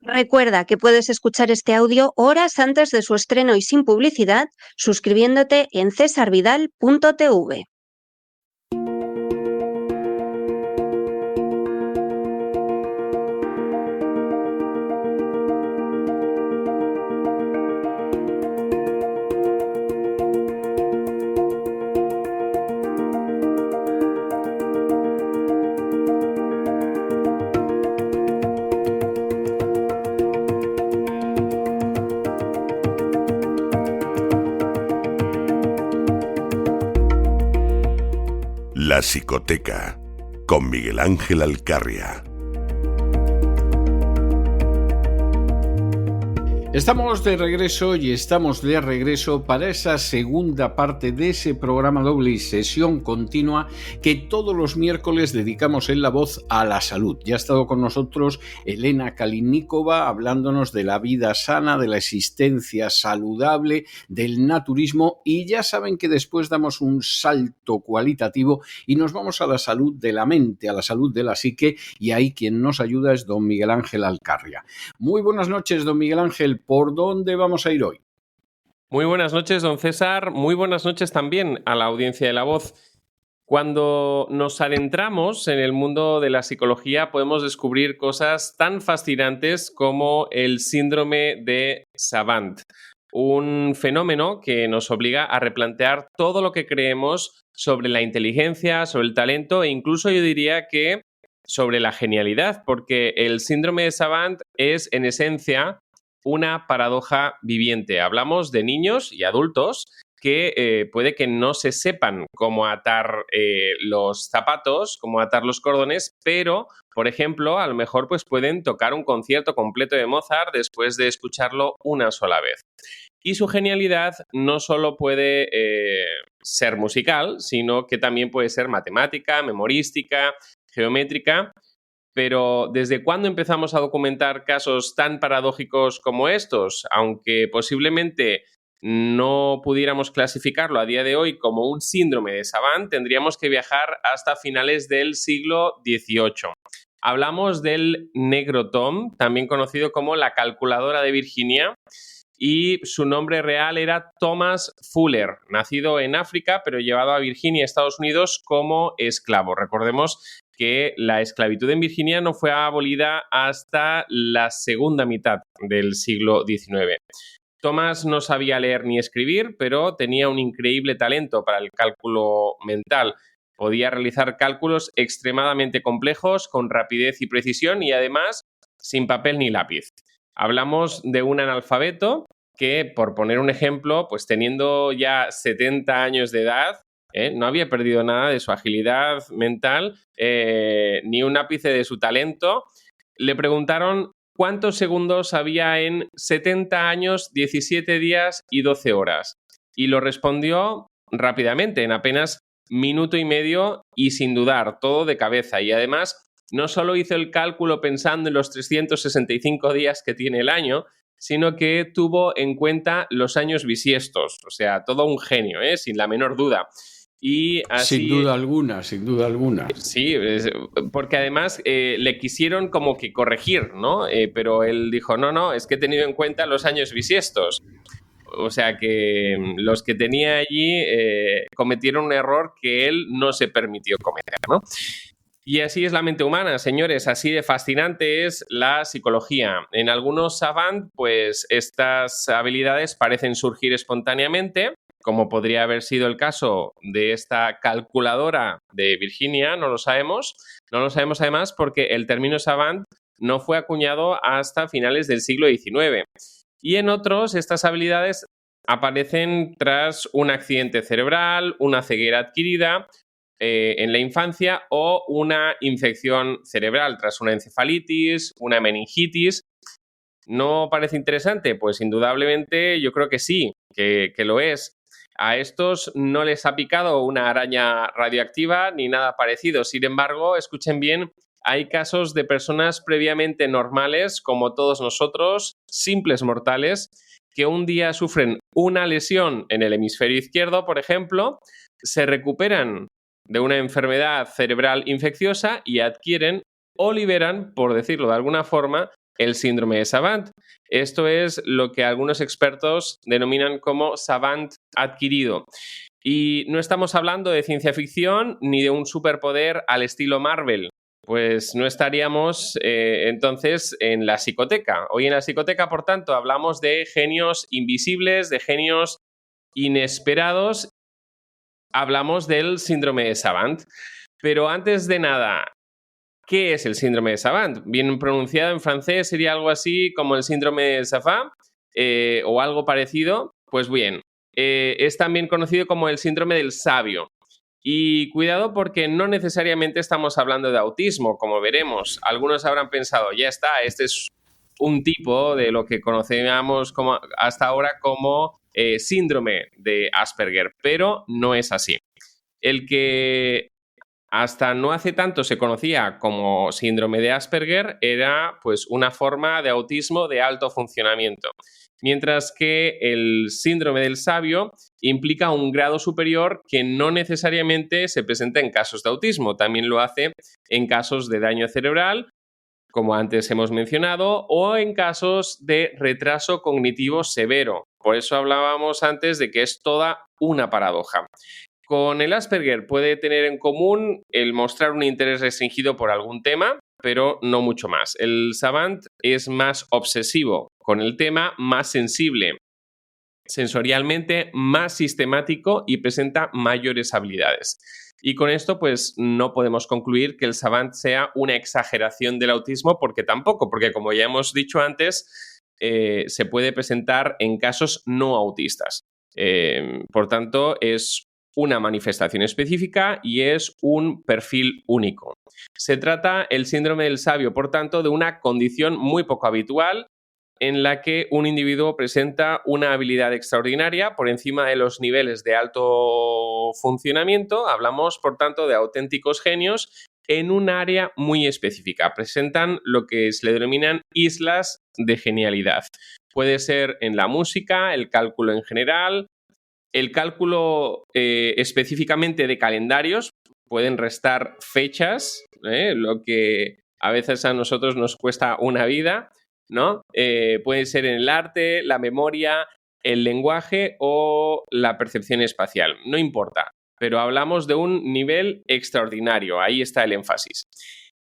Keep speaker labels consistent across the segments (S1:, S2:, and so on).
S1: Recuerda que puedes escuchar este audio horas antes de su estreno y sin publicidad suscribiéndote en cesarvidal.tv.
S2: La Psicoteca, con Miguel Ángel Alcarria.
S3: Estamos de regreso para esa segunda parte de ese programa doble y sesión continua que todos los miércoles dedicamos en La Voz a la salud. Ya ha estado con nosotros Elena Kaliníkova hablándonos de la vida sana, de la existencia saludable, del naturismo, y ya saben que después damos un salto cualitativo y nos vamos a la salud de la mente, a la salud de la psique, y ahí quien nos ayuda es don Miguel Ángel Alcarria. Muy buenas noches, don Miguel Ángel. ¿Por dónde vamos a ir hoy?
S4: Muy buenas noches, don César. Muy buenas noches también a la audiencia de La Voz. Cuando nos adentramos en el mundo de la psicología, podemos descubrir cosas tan fascinantes como el síndrome de Savant, un fenómeno que nos obliga a replantear todo lo que creemos sobre la inteligencia, sobre el talento e incluso yo diría que sobre la genialidad, porque el síndrome de Savant es en esencia una paradoja viviente. Hablamos de niños y adultos que puede que no se sepan cómo atar los zapatos, cómo atar los cordones, pero, por ejemplo, a lo mejor pues pueden tocar un concierto completo de Mozart después de escucharlo una sola vez. Y su genialidad no solo puede ser musical, sino que también puede ser matemática, memorística, geométrica. Pero ¿desde cuándo empezamos a documentar casos tan paradójicos como estos? Aunque posiblemente no pudiéramos clasificarlo a día de hoy como un síndrome de Savant, tendríamos que viajar hasta finales del siglo XVIII. Hablamos del Negro Tom, también conocido como la calculadora de Virginia, y su nombre real era Thomas Fuller, nacido en África, pero llevado a Virginia, Estados Unidos, como esclavo. Recordemos que la esclavitud en Virginia no fue abolida hasta la segunda mitad del siglo XIX. Thomas no sabía leer ni escribir, pero tenía un increíble talento para el cálculo mental. Podía realizar cálculos extremadamente complejos, con rapidez y precisión, y además sin papel ni lápiz. Hablamos de un analfabeto que, por poner un ejemplo, pues teniendo ya 70 años de edad, no había perdido nada de su agilidad mental, ni un ápice de su talento. Le preguntaron cuántos segundos había en 70 años, 17 días y 12 horas. Y lo respondió rápidamente, en apenas minuto y medio y sin dudar, todo de cabeza. Y además, no solo hizo el cálculo pensando en los 365 días que tiene el año, sino que tuvo en cuenta los años bisiestos. O sea, todo un genio, sin la menor duda. Y así,
S3: sin duda alguna.
S4: Sí, porque además le quisieron como que corregir, ¿no? Pero él dijo, no, es que he tenido en cuenta los años bisiestos. O sea que los que tenía allí cometieron un error que él no se permitió cometer, ¿no? Y así es la mente humana, señores, así de fascinante es la psicología. En algunos savant, pues estas habilidades parecen surgir espontáneamente, como podría haber sido el caso de esta calculadora de Virginia, no lo sabemos. No lo sabemos además porque el término savant no fue acuñado hasta finales del siglo XIX. Y en otros, estas habilidades aparecen tras un accidente cerebral, una ceguera adquirida en la infancia o una infección cerebral tras una encefalitis, una meningitis. ¿No parece interesante? Pues indudablemente yo creo que sí, que lo es. A estos no les ha picado una araña radioactiva ni nada parecido. Sin embargo, escuchen bien, hay casos de personas previamente normales, como todos nosotros, simples mortales, que un día sufren una lesión en el hemisferio izquierdo, por ejemplo, se recuperan de una enfermedad cerebral infecciosa y adquieren o liberan, por decirlo de alguna forma, el síndrome de Savant. Esto es lo que algunos expertos denominan como Savant adquirido. Y no estamos hablando de ciencia ficción ni de un superpoder al estilo Marvel. Pues no estaríamos entonces en la psicoteca. Hoy en la psicoteca, por tanto, hablamos de genios invisibles, de genios inesperados. Hablamos del síndrome de Savant. Pero antes de nada, ¿qué es el síndrome de Savant? Bien pronunciado en francés sería algo así como el síndrome de Savant o algo parecido. Pues bien, es también conocido como el síndrome del sabio. Y cuidado porque no necesariamente estamos hablando de autismo, como veremos. Algunos habrán pensado, ya está, este es un tipo de lo que conocíamos hasta ahora como síndrome de Asperger, pero no es así. El que hasta no hace tanto se conocía como síndrome de Asperger era pues una forma de autismo de alto funcionamiento. Mientras que el síndrome del sabio implica un grado superior que no necesariamente se presenta en casos de autismo, también lo hace en casos de daño cerebral, como antes hemos mencionado, o en casos de retraso cognitivo severo. Por eso hablábamos antes de que es toda una paradoja. Con el Asperger puede tener en común el mostrar un interés restringido por algún tema, pero no mucho más. El Savant es más obsesivo con el tema, más sensible sensorialmente, más sistemático y presenta mayores habilidades. Y con esto, pues, no podemos concluir que el Savant sea una exageración del autismo, porque como ya hemos dicho antes, se puede presentar en casos no autistas. Por tanto, es una manifestación específica y es un perfil único. Se trata el síndrome del sabio, por tanto, de una condición muy poco habitual en la que un individuo presenta una habilidad extraordinaria por encima de los niveles de alto funcionamiento. Hablamos, por tanto, de auténticos genios en un área muy específica. Presentan lo que se le denominan islas de genialidad. Puede ser en la música, el cálculo en general, el cálculo específicamente de calendarios. Pueden restar fechas, lo que a veces a nosotros nos cuesta una vida, ¿no? Puede ser en el arte, la memoria, el lenguaje o la percepción espacial. No importa, pero hablamos de un nivel extraordinario. Ahí está el énfasis.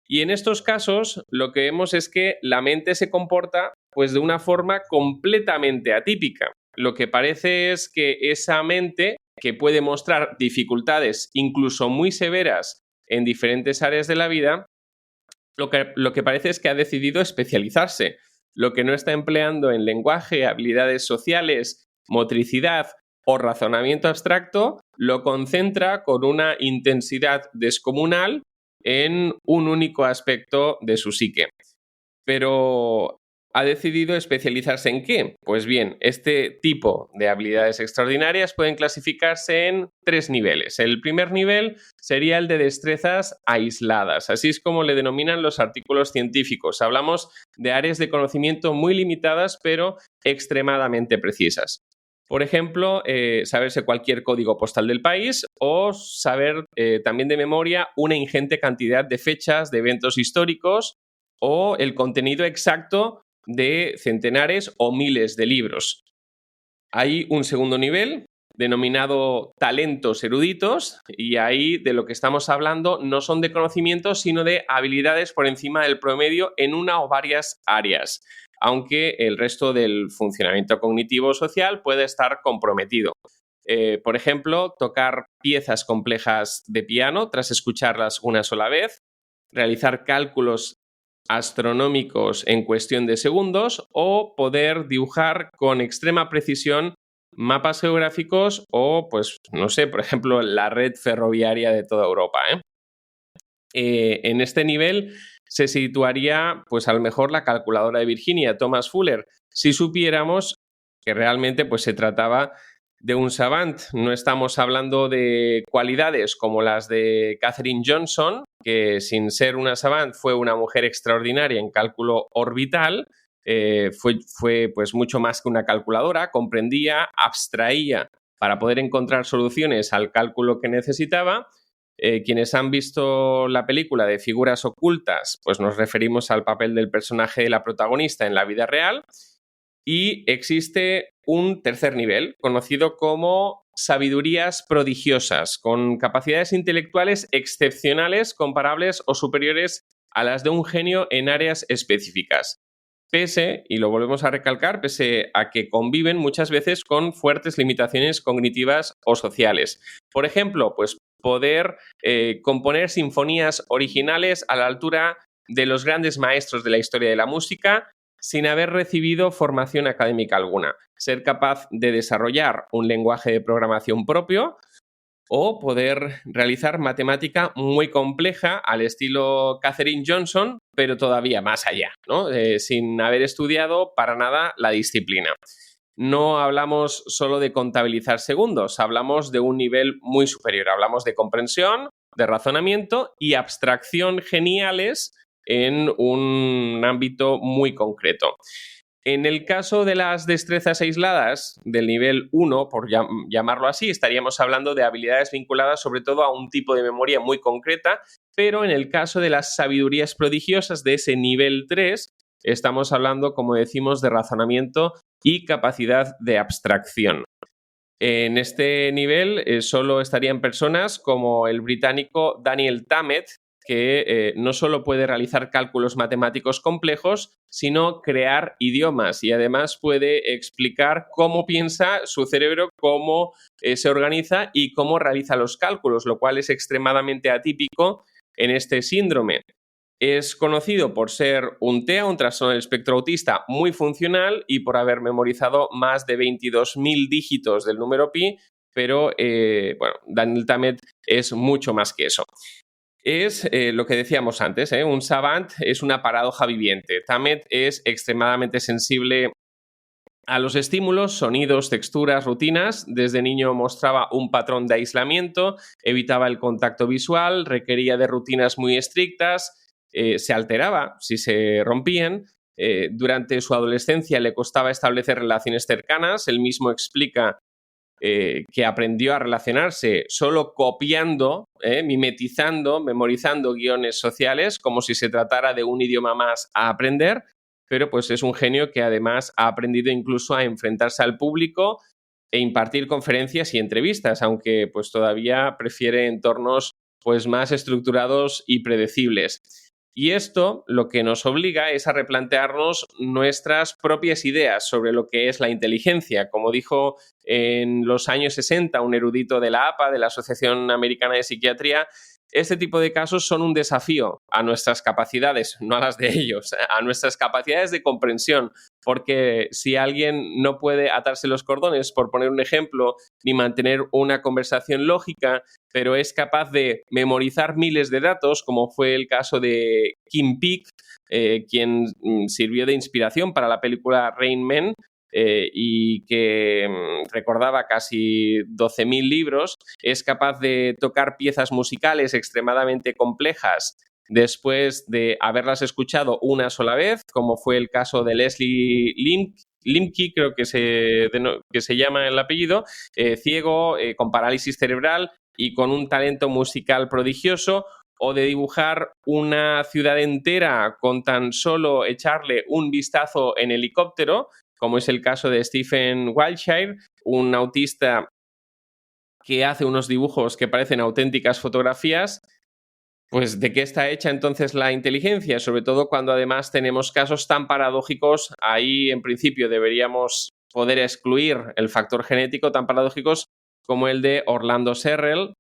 S4: Y en estos casos lo que vemos es que la mente se comporta pues de una forma completamente atípica. Lo que parece es que esa mente, que puede mostrar dificultades incluso muy severas en diferentes áreas de la vida, lo que parece es que ha decidido especializarse. Lo que no está empleando en lenguaje, habilidades sociales, motricidad o razonamiento abstracto, lo concentra con una intensidad descomunal en un único aspecto de su psique. Pero ¿ha decidido especializarse en qué? Pues bien, este tipo de habilidades extraordinarias pueden clasificarse en 3 niveles. El primer nivel sería el de destrezas aisladas, así es como le denominan los artículos científicos. Hablamos de áreas de conocimiento muy limitadas, pero extremadamente precisas. Por ejemplo, saberse cualquier código postal del país o saber también de memoria una ingente cantidad de fechas, de eventos históricos o el contenido exacto de centenares o miles de libros. Hay un segundo nivel denominado talentos eruditos y ahí de lo que estamos hablando no son de conocimientos sino de habilidades por encima del promedio en una o varias áreas, aunque el resto del funcionamiento cognitivo social puede estar comprometido. Por ejemplo, tocar piezas complejas de piano tras escucharlas una sola vez, realizar cálculos astronómicos en cuestión de segundos o poder dibujar con extrema precisión mapas geográficos o, pues, no sé, por ejemplo, la red ferroviaria de toda Europa. En este nivel se situaría, pues, a lo mejor la calculadora de Virginia, Thomas Fuller, si supiéramos que realmente, pues, se trataba de un savant. No estamos hablando de cualidades como las de Katherine Johnson, que sin ser una savant fue una mujer extraordinaria en cálculo orbital. Fue pues mucho más que una calculadora, comprendía, abstraía para poder encontrar soluciones al cálculo que necesitaba, Quienes han visto la película de Figuras ocultas, pues nos referimos al papel del personaje de la protagonista en la vida real. Y existe un tercer nivel, conocido como sabidurías prodigiosas, con capacidades intelectuales excepcionales, comparables o superiores a las de un genio en áreas específicas. Pese, y lo volvemos a recalcar, pese a que conviven muchas veces con fuertes limitaciones cognitivas o sociales. Por ejemplo, pues poder componer sinfonías originales a la altura de los grandes maestros de la historia de la música sin haber recibido formación académica alguna. Ser capaz de desarrollar un lenguaje de programación propio o poder realizar matemática muy compleja al estilo Katherine Johnson, pero todavía más allá, ¿no? Sin haber estudiado para nada la disciplina. No hablamos solo de contabilizar segundos, hablamos de un nivel muy superior. Hablamos de comprensión, de razonamiento y abstracción geniales en un ámbito muy concreto. En el caso de las destrezas aisladas del nivel 1, por llamarlo así, estaríamos hablando de habilidades vinculadas sobre todo a un tipo de memoria muy concreta, pero en el caso de las sabidurías prodigiosas de ese nivel 3, estamos hablando, como decimos, de razonamiento y capacidad de abstracción. En este nivel solo estarían personas como el británico Daniel Tammet, que no solo puede realizar cálculos matemáticos complejos, sino crear idiomas y además puede explicar cómo piensa su cerebro, cómo se organiza y cómo realiza los cálculos, lo cual es extremadamente atípico en este síndrome. Es conocido por ser un TEA, un trastorno del espectro autista muy funcional y por haber memorizado más de 22.000 dígitos del número pi, pero Daniel Tammet es mucho más que eso. Es lo que decíamos antes, un savant es una paradoja viviente. Tammet es extremadamente sensible a los estímulos, sonidos, texturas, rutinas. Desde niño mostraba un patrón de aislamiento, evitaba el contacto visual, requería de rutinas muy estrictas, se alteraba si se rompían. Durante su adolescencia le costaba establecer relaciones cercanas. Él mismo explica que aprendió a relacionarse solo copiando, mimetizando, memorizando guiones sociales, como si se tratara de un idioma más a aprender, pero pues es un genio que además ha aprendido incluso a enfrentarse al público e impartir conferencias y entrevistas, aunque pues todavía prefiere entornos pues más estructurados y predecibles. Y esto lo que nos obliga es a replantearnos nuestras propias ideas sobre lo que es la inteligencia. Como dijo en los años 60 un erudito de la APA, de la Asociación Americana de Psiquiatría, este tipo de casos son un desafío a nuestras capacidades, no a las de ellos, a nuestras capacidades de comprensión, porque si alguien no puede atarse los cordones, por poner un ejemplo, ni mantener una conversación lógica, pero es capaz de memorizar miles de datos, como fue el caso de Kim Peek, quien sirvió de inspiración para la película Rain Man, y que recordaba casi 12.000 libros, es capaz de tocar piezas musicales extremadamente complejas después de haberlas escuchado una sola vez, como fue el caso de Leslie Limke, creo que se llama el apellido, ciego, con parálisis cerebral y con un talento musical prodigioso, o de dibujar una ciudad entera con tan solo echarle un vistazo en helicóptero, como es el caso de Stephen Wiltshire, un autista que hace unos dibujos que parecen auténticas fotografías. Pues, ¿de qué está hecha entonces la inteligencia? Sobre todo cuando además tenemos casos tan paradójicos. Ahí, en principio, deberíamos poder excluir el factor genético, tan paradójicos como el de Orlando Searle,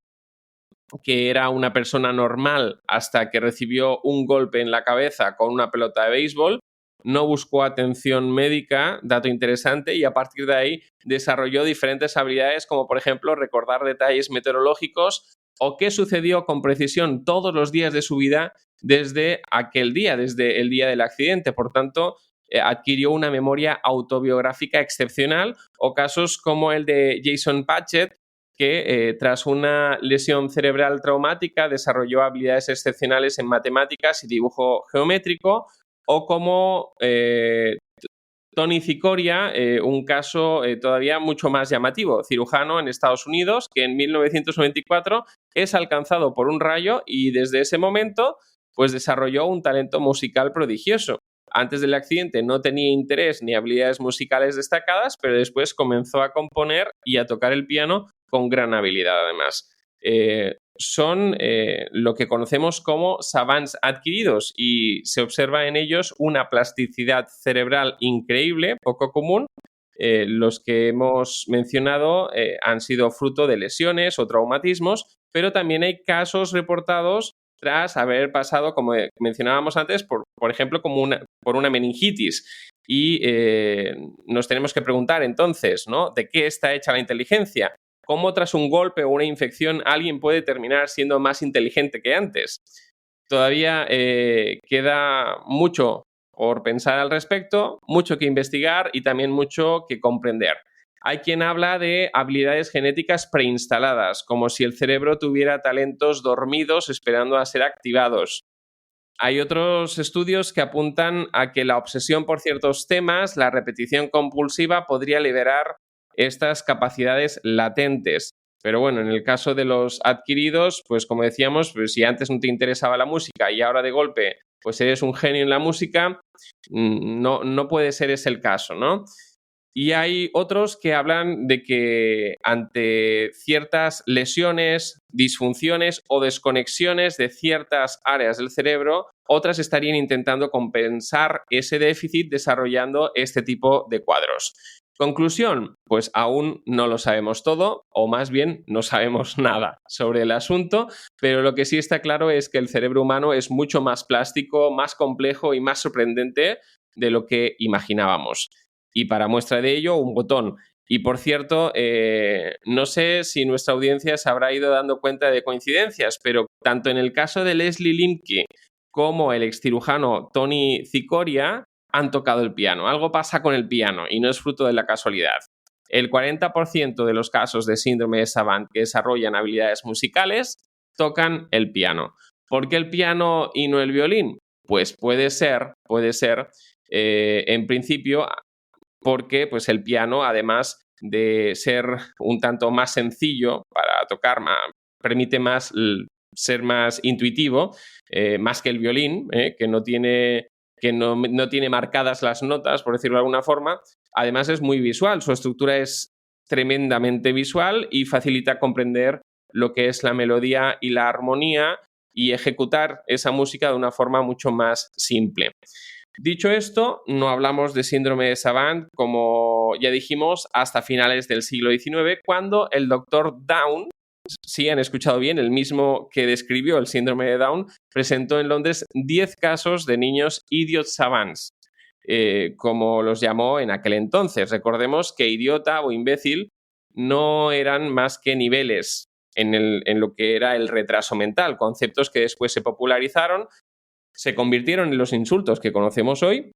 S4: que era una persona normal hasta que recibió un golpe en la cabeza con una pelota de béisbol. No buscó atención médica, dato interesante, y a partir de ahí desarrolló diferentes habilidades, como por ejemplo recordar detalles meteorológicos o qué sucedió con precisión todos los días de su vida desde aquel día, desde el día del accidente. Por tanto, adquirió una memoria autobiográfica excepcional, o casos como el de Jason Patchett, que tras una lesión cerebral traumática desarrolló habilidades excepcionales en matemáticas y dibujo geométrico, o como Tony Cicoria, un caso todavía mucho más llamativo, cirujano en Estados Unidos que en 1994 es alcanzado por un rayo y desde ese momento pues desarrolló un talento musical prodigioso. Antes del accidente no tenía interés ni habilidades musicales destacadas, pero después comenzó a componer y a tocar el piano con gran habilidad además. Son lo que conocemos como savants adquiridos y se observa en ellos una plasticidad cerebral increíble, poco común. Los que hemos mencionado han sido fruto de lesiones o traumatismos, pero también hay casos reportados tras haber pasado, como mencionábamos antes, por ejemplo, por una meningitis. Y nos tenemos que preguntar entonces, ¿no? ¿De qué está hecha la inteligencia? ¿Cómo tras un golpe o una infección alguien puede terminar siendo más inteligente que antes? Todavía queda mucho por pensar al respecto, mucho que investigar y también mucho que comprender. Hay quien habla de habilidades genéticas preinstaladas, como si el cerebro tuviera talentos dormidos esperando a ser activados. Hay otros estudios que apuntan a que la obsesión por ciertos temas, la repetición compulsiva, podría liberar estas capacidades latentes. Pero bueno, en el caso de los adquiridos, pues como decíamos, pues si antes no te interesaba la música y ahora de golpe pues eres un genio en la música, no puede ser ese el caso, ¿no? Y hay otros que hablan de que ante ciertas lesiones, disfunciones o desconexiones de ciertas áreas del cerebro, otras estarían intentando compensar ese déficit desarrollando este tipo de cuadros. Conclusión, pues aún no lo sabemos todo, o más bien no sabemos nada sobre el asunto, pero lo que sí está claro es que el cerebro humano es mucho más plástico, más complejo y más sorprendente de lo que imaginábamos. Y para muestra de ello, un botón. Y por cierto, no sé si nuestra audiencia se habrá ido dando cuenta de coincidencias, pero tanto en el caso de Leslie Limke como el excirujano Tony Cicoria han tocado el piano. Algo pasa con el piano y no es fruto de la casualidad. El 40% de los casos de síndrome de Savant que desarrollan habilidades musicales tocan el piano. ¿Por qué el piano y no el violín? Pues puede ser, en principio, porque pues, el piano, además de ser un tanto más sencillo para tocar, permite ser más intuitivo, más que el violín, que no tiene marcadas las notas, por decirlo de alguna forma. Además es muy visual, su estructura es tremendamente visual y facilita comprender lo que es la melodía y la armonía y ejecutar esa música de una forma mucho más simple. Dicho esto, no hablamos de síndrome de Savant, como ya dijimos, hasta finales del siglo XIX, cuando el doctor Down, sí han escuchado bien, el mismo que describió el síndrome de Down, presentó en Londres 10 casos de niños idiot savants, como los llamó en aquel entonces. Recordemos que idiota o imbécil no eran más que niveles en lo que era el retraso mental, conceptos que después se popularizaron, se convirtieron en los insultos que conocemos hoy.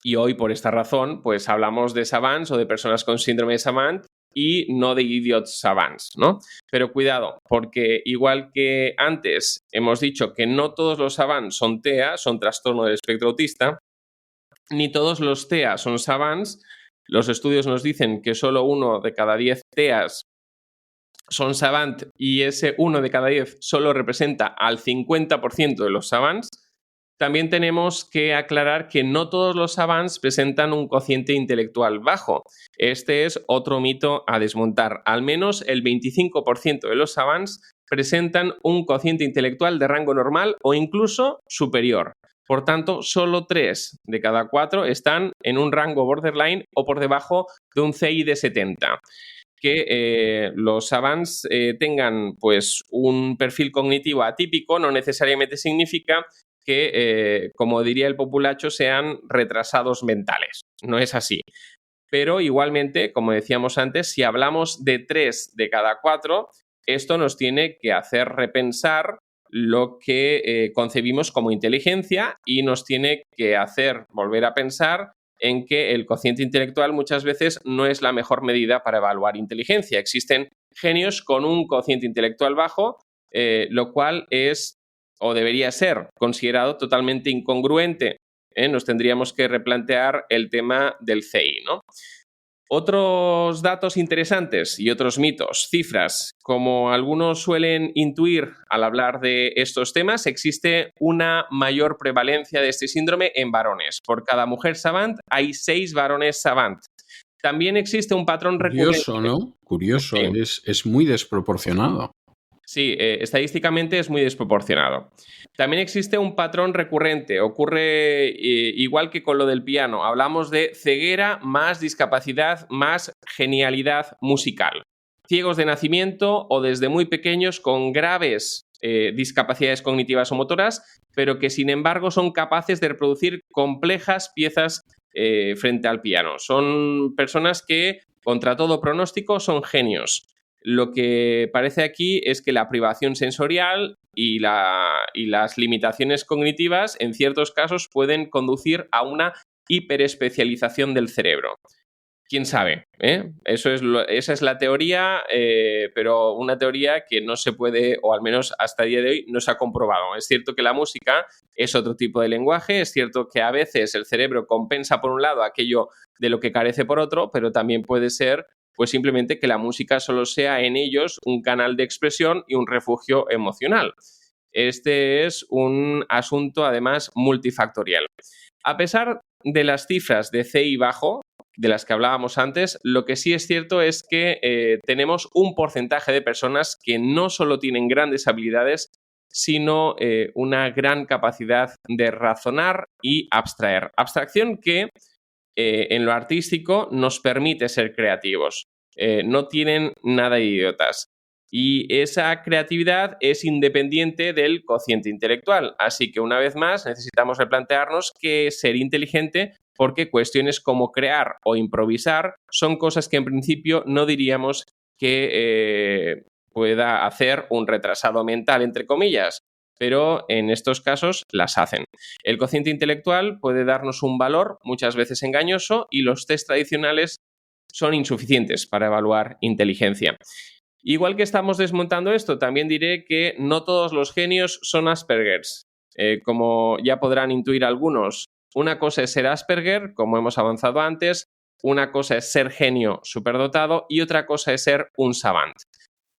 S4: Y hoy, por esta razón, pues hablamos de savants o de personas con síndrome de Savant y no de idiot savants, ¿no? Pero cuidado, porque igual que antes hemos dicho que no todos los savants son TEA, son trastorno del espectro autista, ni todos los TEA son savants. Los estudios nos dicen que solo 1 de cada 10 TEAs son savant y ese 1 de cada 10 solo representa al 50% de los savants. También tenemos que aclarar que no todos los savants presentan un cociente intelectual bajo. Este es otro mito a desmontar. Al menos el 25% de los savants presentan un cociente intelectual de rango normal o incluso superior. Por tanto, solo 3 de cada 4 están en un rango borderline o por debajo de un CI de 70. Que los savants tengan pues, un perfil cognitivo atípico no necesariamente significa que, como diría el populacho, sean retrasados mentales. No es así. Pero igualmente, como decíamos antes, si hablamos de 3 de cada 4, esto nos tiene que hacer repensar lo que concebimos como inteligencia y nos tiene que hacer volver a pensar en que el cociente intelectual muchas veces no es la mejor medida para evaluar inteligencia. Existen genios con un cociente intelectual bajo, lo cual es o debería ser considerado totalmente incongruente Nos tendríamos que replantear el tema del CI, ¿no? Otros datos interesantes y otros mitos, cifras. Como algunos suelen intuir al hablar de estos temas, existe una mayor prevalencia de este síndrome en varones. Por cada mujer savant hay 6 varones savant. También existe un patrón recurrente.
S3: Curioso, ¿no? Curioso,
S4: Sí.
S3: es muy desproporcionado.
S4: Sí, estadísticamente es muy desproporcionado. También existe un patrón recurrente. Ocurre igual que con lo del piano. Hablamos de ceguera más discapacidad más genialidad musical. Ciegos de nacimiento o desde muy pequeños con graves discapacidades cognitivas o motoras, pero que sin embargo son capaces de reproducir complejas piezas frente al piano. Son personas que, contra todo pronóstico, son genios. Lo que parece aquí es que la privación sensorial y las limitaciones cognitivas en ciertos casos pueden conducir a una hiperespecialización del cerebro. ¿Quién sabe? Esa es la teoría, pero una teoría que no se puede, o al menos hasta el día de hoy, no se ha comprobado. Es cierto que la música es otro tipo de lenguaje, es cierto que a veces el cerebro compensa por un lado aquello de lo que carece por otro, pero también puede ser pues simplemente que la música solo sea en ellos un canal de expresión y un refugio emocional. Este es un asunto, además, multifactorial. A pesar de las cifras de CI bajo, de las que hablábamos antes, lo que sí es cierto es que tenemos un porcentaje de personas que no solo tienen grandes habilidades, sino una gran capacidad de razonar y abstraer. Abstracción que en lo artístico nos permite ser creativos. No tienen nada de idiotas. Y esa creatividad es independiente del cociente intelectual. Así que una vez más necesitamos replantearnos qué es ser inteligente, porque cuestiones como crear o improvisar son cosas que en principio no diríamos que pueda hacer un retrasado mental, entre comillas, pero en estos casos las hacen. El cociente intelectual puede darnos un valor muchas veces engañoso y los test tradicionales son insuficientes para evaluar inteligencia. Igual que estamos desmontando esto, también diré que no todos los genios son Aspergers. Como ya podrán intuir algunos, una cosa es ser Asperger, como hemos avanzado antes, una cosa es ser genio superdotado y otra cosa es ser un savant.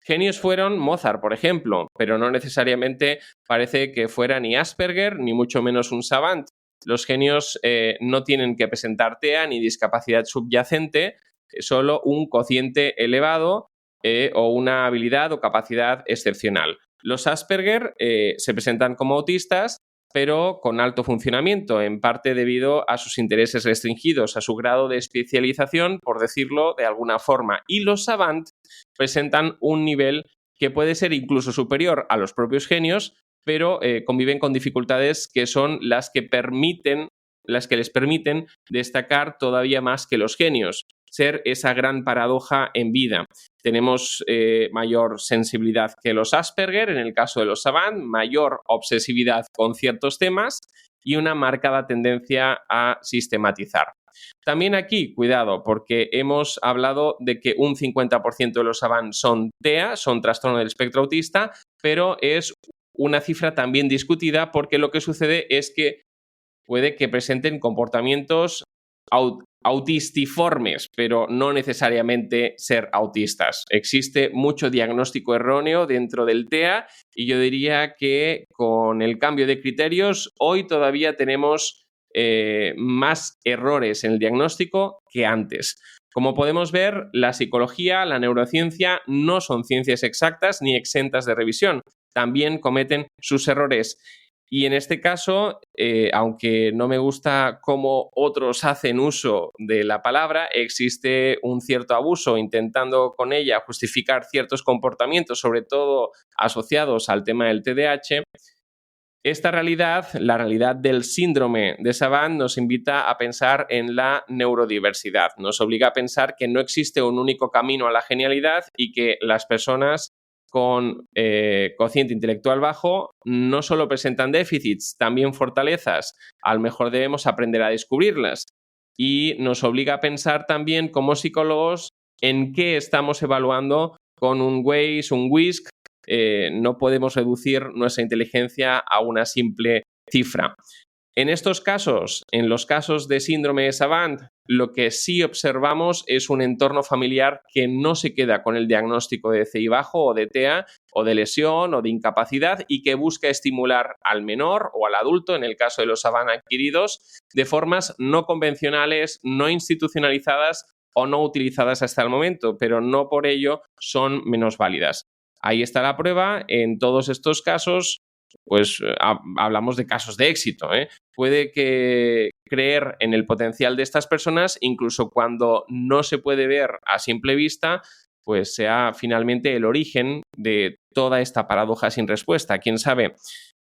S4: Genios fueron Mozart, por ejemplo, pero no necesariamente parece que fuera ni Asperger ni mucho menos un savant. Los genios no tienen que presentar TEA ni discapacidad subyacente, solo un cociente elevado o una habilidad o capacidad excepcional. Los Asperger se presentan como autistas, pero con alto funcionamiento, en parte debido a sus intereses restringidos, a su grado de especialización, por decirlo de alguna forma. Y los savant presentan un nivel que puede ser incluso superior a los propios genios, pero conviven con dificultades que son las que les permiten destacar todavía más que los genios, ser esa gran paradoja en vida. Tenemos mayor sensibilidad que los Asperger, en el caso de los savant, mayor obsesividad con ciertos temas y una marcada tendencia a sistematizar. También aquí, cuidado, porque hemos hablado de que un 50% de los savant son TEA, son trastorno del espectro autista, pero es una cifra también discutida porque lo que sucede es que puede que presenten comportamientos autistiformes, pero no necesariamente ser autistas. Existe mucho diagnóstico erróneo dentro del TEA y yo diría que con el cambio de criterios hoy todavía tenemos más errores en el diagnóstico que antes. Como podemos ver, la psicología, la neurociencia no son ciencias exactas ni exentas de revisión. También cometen sus errores. Y en este caso, aunque no me gusta cómo otros hacen uso de la palabra, existe un cierto abuso intentando con ella justificar ciertos comportamientos, sobre todo asociados al tema del TDAH. Esta realidad, la realidad del síndrome de Savant, nos invita a pensar en la neurodiversidad. Nos obliga a pensar que no existe un único camino a la genialidad y que las personas con cociente intelectual bajo no solo presentan déficits, también fortalezas. A lo mejor debemos aprender a descubrirlas. Y nos obliga a pensar también como psicólogos en qué estamos evaluando con un Waze, un WISC. No podemos reducir nuestra inteligencia a una simple cifra. En estos casos, en los casos de síndrome de Savant, lo que sí observamos es un entorno familiar que no se queda con el diagnóstico de CI bajo o de TEA o de lesión o de incapacidad y que busca estimular al menor o al adulto, en el caso de los Savant adquiridos, de formas no convencionales, no institucionalizadas o no utilizadas hasta el momento, pero no por ello son menos válidas. Ahí está la prueba. En todos estos casos, pues hablamos de casos de éxito, ¿eh? Puede que creer en el potencial de estas personas, incluso cuando no se puede ver a simple vista, pues sea finalmente el origen de toda esta paradoja sin respuesta. ¿Quién sabe?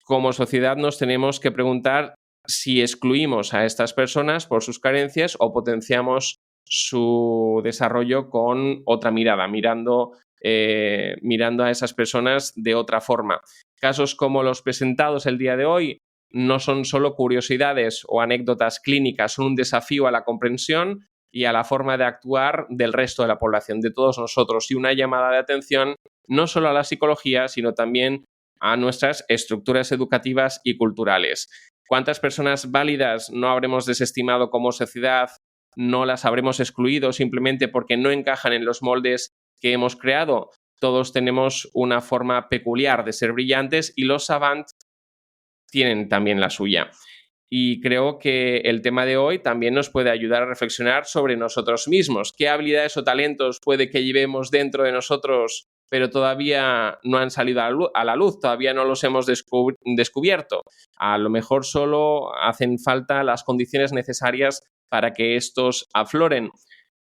S4: Como sociedad nos tenemos que preguntar si excluimos a estas personas por sus carencias o potenciamos su desarrollo con otra mirada, mirando a esas personas de otra forma. Casos como los presentados el día de hoy no son solo curiosidades o anécdotas clínicas, son un desafío a la comprensión y a la forma de actuar del resto de la población, de todos nosotros, y una llamada de atención no solo a la psicología, sino también a nuestras estructuras educativas y culturales. ¿Cuántas personas válidas no habremos desestimado como sociedad? ¿No las habremos excluido simplemente porque no encajan en los moldes que hemos creado? Todos tenemos una forma peculiar de ser brillantes y los Savant tienen también la suya. Y creo que el tema de hoy también nos puede ayudar a reflexionar sobre nosotros mismos. ¿Qué habilidades o talentos puede que llevemos dentro de nosotros, pero todavía no han salido a la luz, todavía no los hemos descubierto? A lo mejor solo hacen falta las condiciones necesarias para que estos afloren.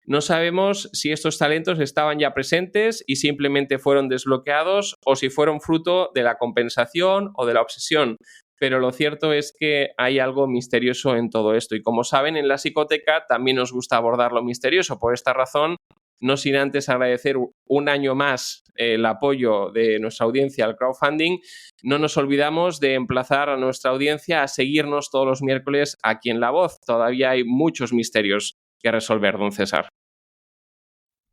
S4: No sabemos si estos talentos estaban ya presentes y simplemente fueron desbloqueados o si fueron fruto de la compensación o de la obsesión. Pero lo cierto es que hay algo misterioso en todo esto. Y como saben, en la psicoteca también nos gusta abordar lo misterioso. Por esta razón, no sin antes agradecer un año más el apoyo de nuestra audiencia al crowdfunding, no nos olvidamos de emplazar a nuestra audiencia a seguirnos todos los miércoles aquí en La Voz. Todavía hay muchos misterios que resolver, don César.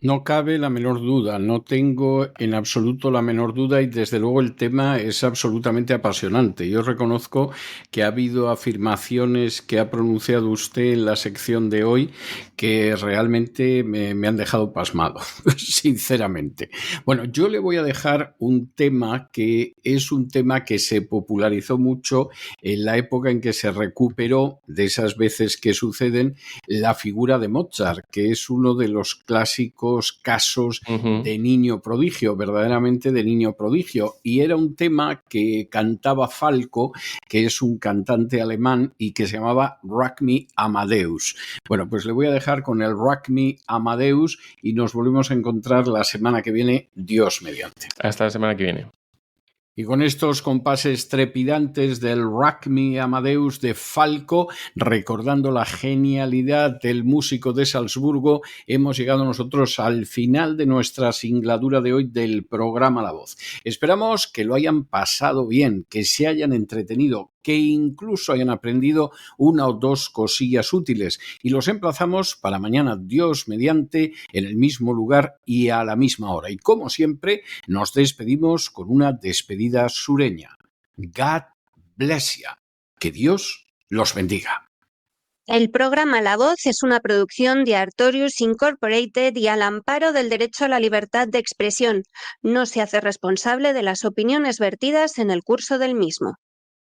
S3: No cabe la menor duda, no tengo en absoluto la menor duda y desde luego el tema es absolutamente apasionante. Yo reconozco que ha habido afirmaciones que ha pronunciado usted en la sección de hoy que realmente me han dejado pasmado, sinceramente. Bueno, yo le voy a dejar un tema que es un tema que se popularizó mucho en la época en que se recuperó, de esas veces que suceden, la figura de Mozart, que es uno de los clásicos casos de niño prodigio, verdaderamente de niño prodigio. Y era un tema que cantaba Falco, que es un cantante alemán y que se llamaba Rock Me Amadeus. Bueno, pues le voy a dejar con el Rock Me Amadeus y nos volvemos a encontrar la semana que viene, Dios mediante.
S4: Hasta la semana que viene.
S3: Y con estos compases trepidantes del Rock Me Amadeus de Falco, recordando la genialidad del músico de Salzburgo, hemos llegado nosotros al final de nuestra singladura de hoy del programa La Voz. Esperamos que lo hayan pasado bien, que se hayan entretenido, que incluso hayan aprendido una o dos cosillas útiles. Y los emplazamos para mañana, Dios mediante, en el mismo lugar y a la misma hora. Y como siempre, nos despedimos con una despedida sureña. God bless you. Que Dios los bendiga.
S1: El programa La Voz es una producción de Artorius Incorporated y al amparo del derecho a la libertad de expresión. No se hace responsable de las opiniones vertidas en el curso del mismo.